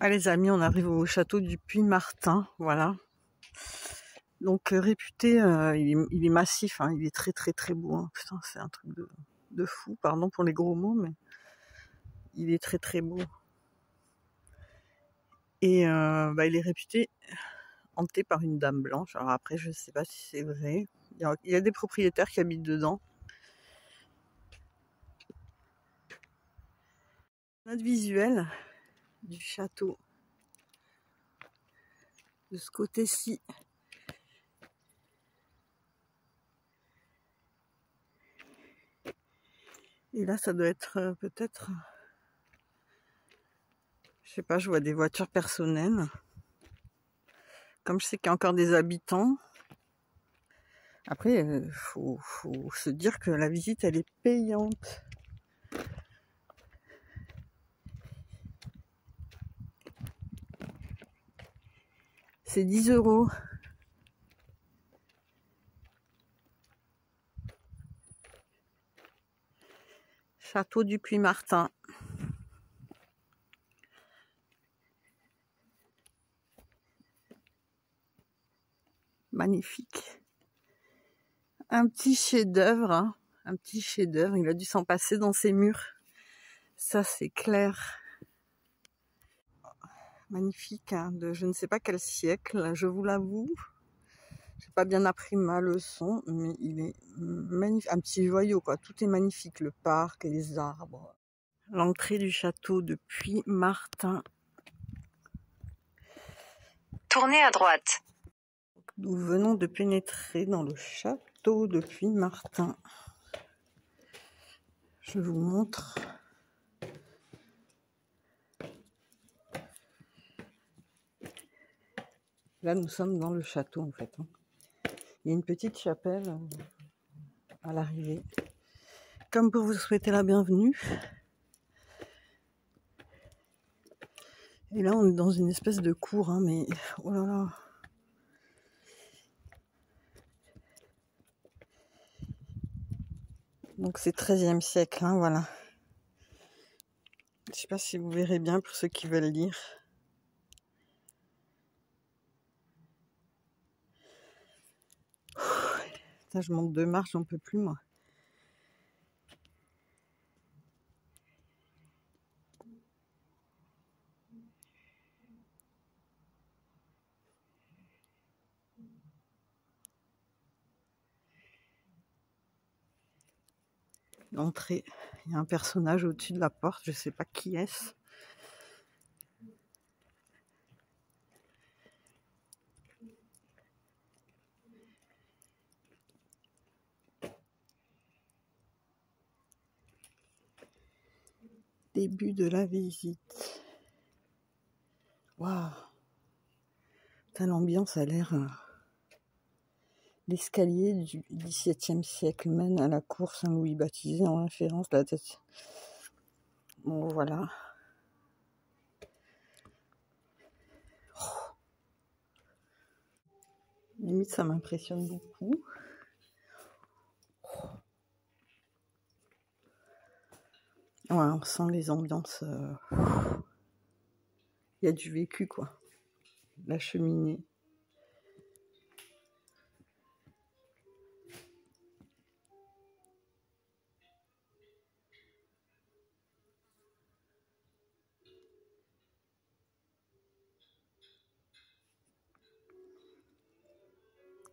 Ah les amis, on arrive au château du Puy-Martin, voilà. Donc réputé, il est massif, hein, il est très très très beau. Hein. Putain, c'est un truc de fou, pardon pour les gros mots, mais il est très très beau. Et il est réputé hanté par une dame blanche. Alors après, je sais pas si c'est vrai. Il y a des propriétaires qui habitent dedans. Notre visuel du château de ce côté-ci. Et là, ça doit être peut-être, je sais pas, je vois des voitures personnelles. Comme je sais qu'il y a encore des habitants. Après, faut se dire que la visite, elle est payante. C'est 10 €. Château du Puy-Martin. Magnifique. Un petit chef-d'œuvre, hein. Un petit chef-d'œuvre. Il a dû s'en passer dans ses murs. Ça, c'est clair. Magnifique, hein, de je ne sais pas quel siècle, je vous l'avoue. J'ai pas bien appris ma leçon, mais il est magnifique. Un petit joyau, quoi. Tout est magnifique. Le parc et les arbres. L'entrée du château de Puy-Martin. Tournez à droite. Nous venons de pénétrer dans le château de Puy-Martin. Je vous montre. Là, nous sommes dans le château, en fait. Il y a une petite chapelle à l'arrivée. Comme pour vous souhaiter la bienvenue. Et là, on est dans une espèce de cour, hein, mais oh là là. Donc c'est 13e siècle, hein, voilà. Je sais pas si vous verrez bien pour ceux qui veulent lire. Putain, je monte 2 marches, j'en peux plus, moi. L'entrée, il y a un personnage au-dessus de la porte, je sais pas qui est-ce. Début de la visite. Waouh! L'ambiance a l'air... L'escalier du XVIIe siècle mène à la cour Saint-Louis, baptisée en référence à la tête. Bon, voilà. Oh. Limite, ça m'impressionne beaucoup. Ouais, on sent les ambiances. Il y a du vécu, quoi. La cheminée.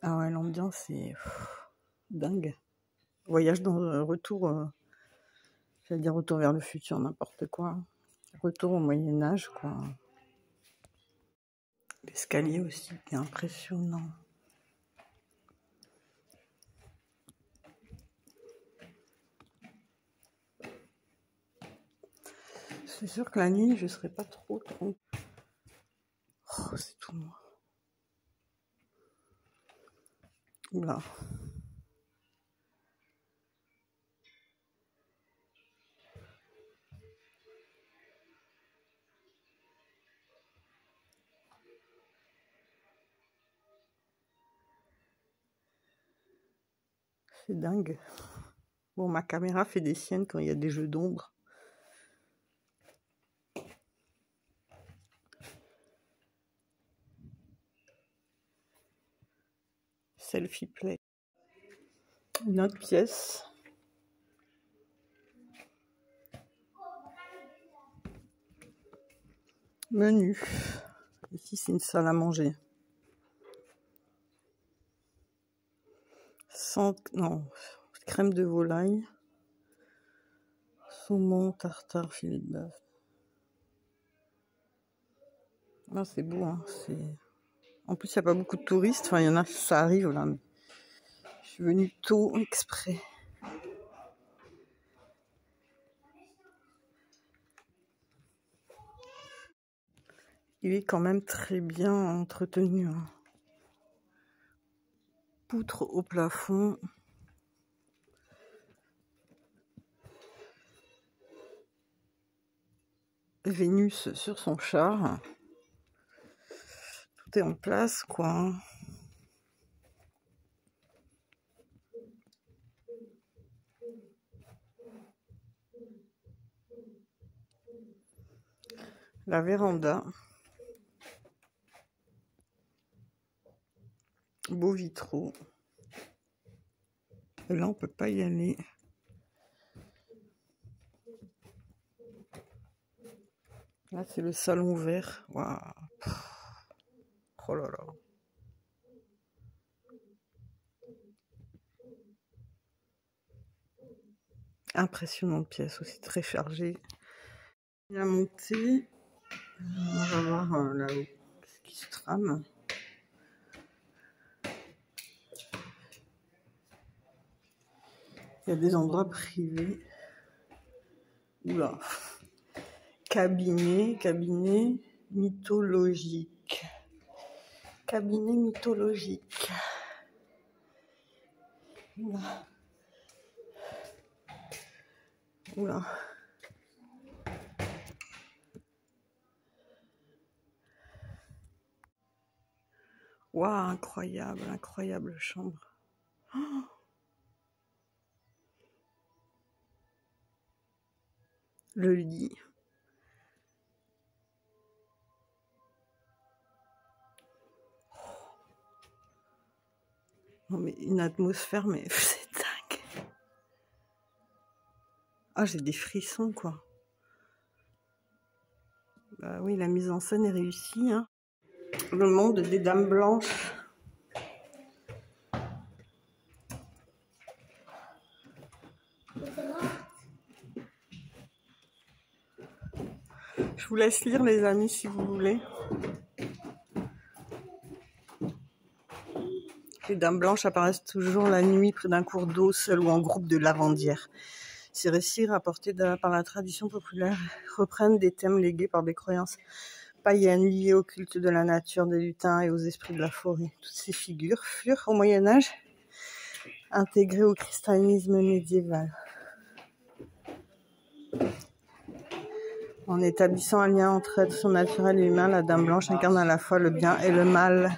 Ah ouais, l'ambiance est dingue. Voyage dans retour, j'allais dire retour vers le futur, n'importe quoi. Retour au Moyen-Âge, quoi. L'escalier aussi, est impressionnant. C'est sûr que la nuit, je serais pas trop. Oh, c'est tout noir. Oula. C'est dingue. Bon, ma caméra fait des siennes quand il y a des jeux d'ombre. selfie play. Une autre pièce. Menu. Ici, c'est une salle à manger. Non, crème de volaille. Saumon, tartare, filet de bœuf. Ah, c'est beau, hein. En plus, il n'y a pas beaucoup de touristes. Enfin, il y en a, ça arrive là. Mais je suis venue tôt exprès. Il est quand même très bien entretenu, hein. Poutre au plafond. Vénus sur son char. Tout est en place, quoi. La véranda. Beaux vitraux. Et là, on peut pas y aller. Là, c'est le salon vert. Waouh. Oh là là. Impressionnante pièce aussi, très chargée. La montée. On va voir là-haut ce qui se trame. Il y a des endroits privés. Oula. Cabinet mythologique. Cabinet mythologique. Oula. Oula. Waouh, incroyable, incroyable chambre. Oh, le lit. Non mais une atmosphère, mais c'est dingue. Ah, j'ai des frissons, quoi. Bah oui, la mise en scène est réussie, hein. Le monde des dames blanches. Je vous laisse lire, les amis, si vous voulez. Les dames blanches apparaissent toujours la nuit près d'un cours d'eau, seules ou en groupe de lavandières. Ces récits, rapportés par la tradition populaire, reprennent des thèmes légués par des croyances païennes liées au culte de la nature, des lutins et aux esprits de la forêt. Toutes ces figures furent, au Moyen-Âge, intégrées au christianisme médiéval. En établissant un lien entre être naturel et humain, la Dame Blanche incarne à la fois le bien et le mal,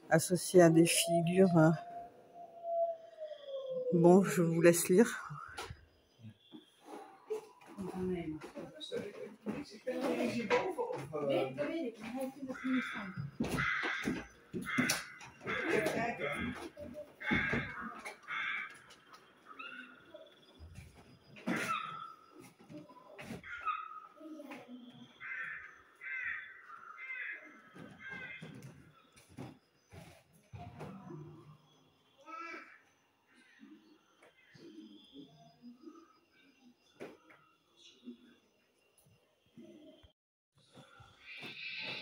associé à des figures. Bon, je vous laisse lire.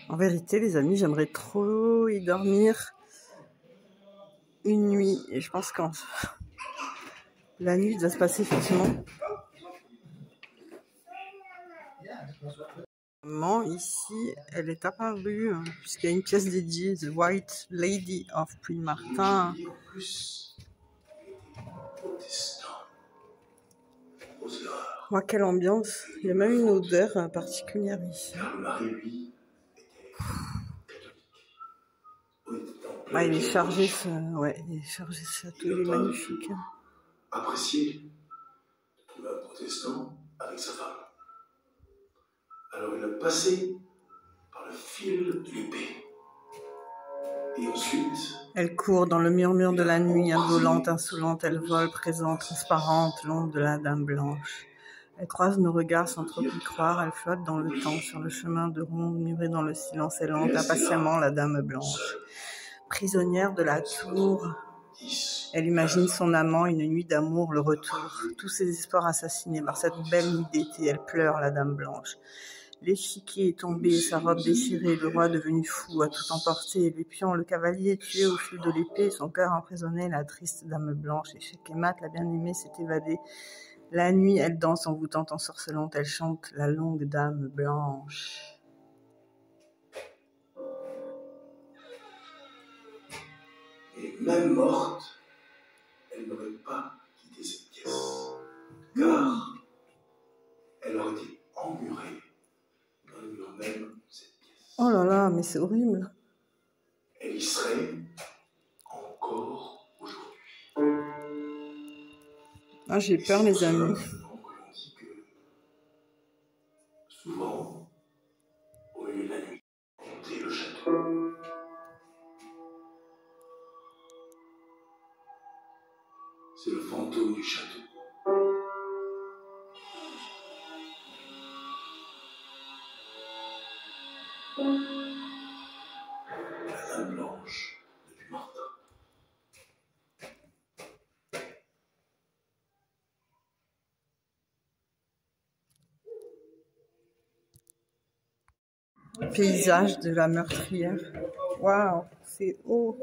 En vérité, les amis, j'aimerais trop y dormir une nuit. Et je pense que la nuit doit se passer effectivement. Ici, elle est apparue, puisqu'il y a une pièce dédiée, The White Lady of Puy-Martin. Oh, quelle ambiance! Il y a même une odeur particulière ici. Ah, il est chargé, il est chargé ce château, il est magnifique. Apprécié de trouver un protestant avec sa femme. Alors il a passé par le fil de l'épée. Et ensuite, Elle court dans le murmure de la nuit, indolente, insolente, elle vole, présente, transparente, l'ombre de la dame blanche. Elle croise nos regards sans trop y croire, elle flotte dans le temps, sur le chemin de ronde, murée dans le silence, elle hante impatiemment la dame blanche. Prisonnière de la tour, elle imagine son amant, une nuit d'amour, le retour. Tous ses espoirs assassinés par cette belle nuit d'été, elle pleure, la dame blanche. L'échiquier est tombé, sa robe déchirée, le roi devenu fou a tout emporté, l'épion, le cavalier tué au fil de l'épée, son cœur emprisonné, la triste dame blanche. Et Shekemat, la bien-aimée, s'est évadée. La nuit, elle danse envoûtante, ensorcelante, elle chante la longue dame blanche. et même morte, elle n'aurait pas quitté cette pièce, car elle aurait été emmurée dans le mur même de cette pièce. Oh là là, mais c'est horrible. Elle y serait encore aujourd'hui. Ah, j'ai peur, les amis. On dit que souvent, au milieu de la nuit, hanter le château. C'est le fantôme du château. La dame blanche depuis Martin. Paysage de la meurtrière. Waouh, c'est haut.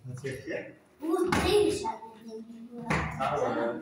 Non si è chi è? Ah,